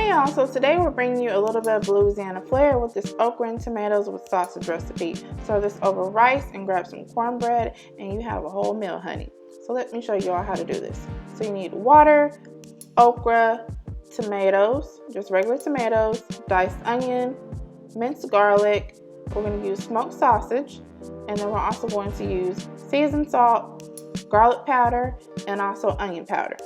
Hey y'all, so today we're bringing you a little bit of Louisiana flair with this okra and tomatoes with sausage recipe. Serve this over rice and grab some cornbread and you have a whole meal, honey. So let me show you all how to do this. So you need water, okra, tomatoes, just regular tomatoes, diced onion, minced garlic. We're going to use smoked sausage, and then we're also going to use seasoned salt, garlic powder, and also onion powder.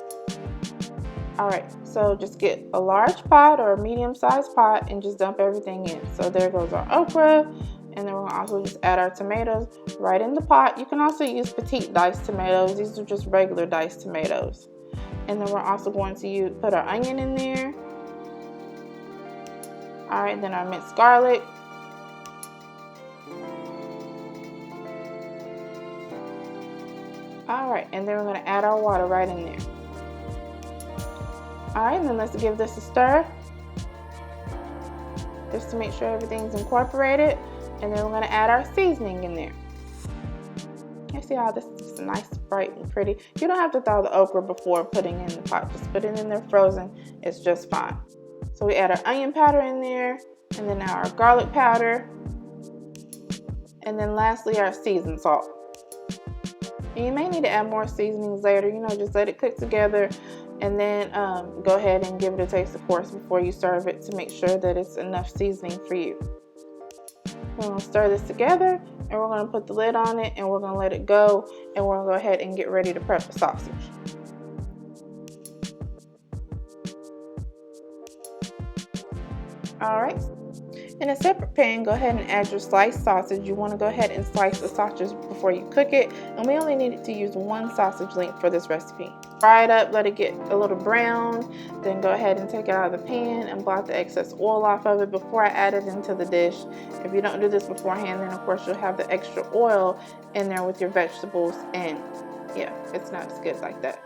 Alright, so just get a large pot or a medium-sized pot and just dump everything in. So there goes our okra, and then we're going to also just add our tomatoes right in the pot. You can also use petite diced tomatoes. These are just regular diced tomatoes. And then we're also going to put our onion in there. Alright, then our minced garlic. Alright, and then we're going to add our water right in there. Alright, and then let's give this a stir, just to make sure everything's incorporated. And then we're going to add our seasoning in there. You see how this is nice, bright, and pretty? You don't have to thaw the okra before putting in the pot. Just put it in there frozen. It's just fine. So we add our onion powder in there, and then now our garlic powder, and then lastly our seasoned salt. And you may need to add more seasonings later, just let it cook together, and then go ahead and give it a taste, of course, before you serve it to make sure that it's enough seasoning for you. We're going to stir this together, and we're going to put the lid on it, and we're going to let it go, and we're going to go ahead and get ready to prep the sausage. Alright, in a separate pan, go ahead and add your sliced sausage. You want to go ahead and slice the sausage before you cook it, and we only needed to use one sausage length for this recipe. Fry it up, let it get a little brown, then go ahead and take it out of the pan and blot the excess oil off of it before I add it into the dish. If you don't do this beforehand, then of course you'll have the extra oil in there with your vegetables, and yeah, it's not as good like that.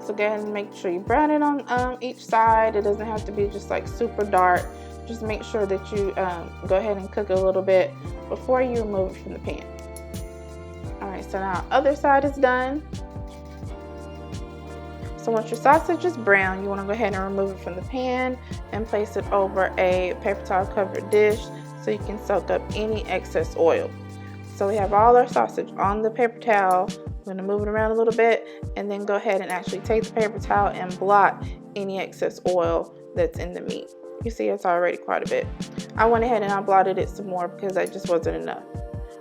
So go ahead and make sure you brown it on each side. It doesn't have to be just like super dark. Just make sure that you go ahead and cook a little bit before you remove it from the pan. Alright, so now other side is done. So once your sausage is brown, you want to go ahead and remove it from the pan and place it over a paper towel covered dish so you can soak up any excess oil. So we have all our sausage on the paper towel. I'm going to move it around a little bit and then go ahead and actually take the paper towel and blot any excess oil that's in the meat. You see it's already quite a bit. I went ahead and I blotted it some more because that just wasn't enough.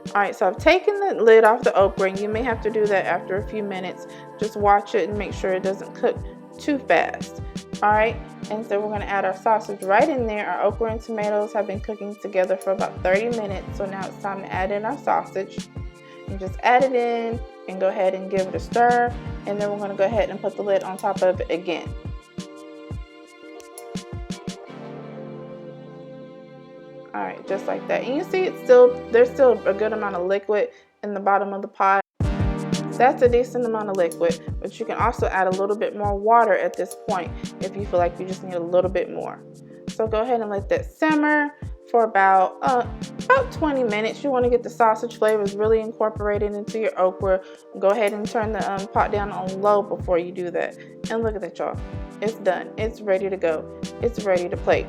Alright, so I've taken the lid off the okra, and you may have to do that after a few minutes. Just watch it and make sure it doesn't cook too fast. Alright, and so we're going to add our sausage right in there. Our okra and tomatoes have been cooking together for about 30 minutes, so now it's time to add in our sausage. And just add it in and go ahead and give it a stir, and then we're going to go ahead and put the lid on top of it again. Alright, just like that. And you see there's still a good amount of liquid in the bottom of the pot. That's a decent amount of liquid, but you can also add a little bit more water at this point if you feel like you just need a little bit more. So go ahead and let that simmer for about 20 minutes. You want to get the sausage flavors really incorporated into your okra. Go ahead and turn the pot down on low before you do that. And look at that, y'all. It's done. It's ready to go. It's ready to plate.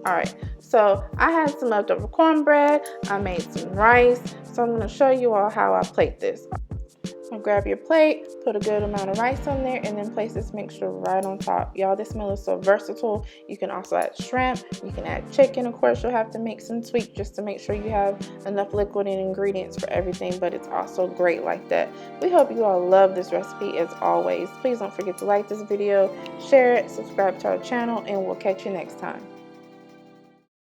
Alright, so I had some leftover cornbread, I made some rice, so I'm going to show you all how I plate this. So grab your plate, put a good amount of rice on there, and then place this mixture right on top. Y'all, this meal is so versatile. You can also add shrimp, you can add chicken. Of course, you'll have to make some tweaks just to make sure you have enough liquid and ingredients for everything, but it's also great like that. We hope you all love this recipe as always. Please don't forget to like this video, share it, subscribe to our channel, and we'll catch you next time.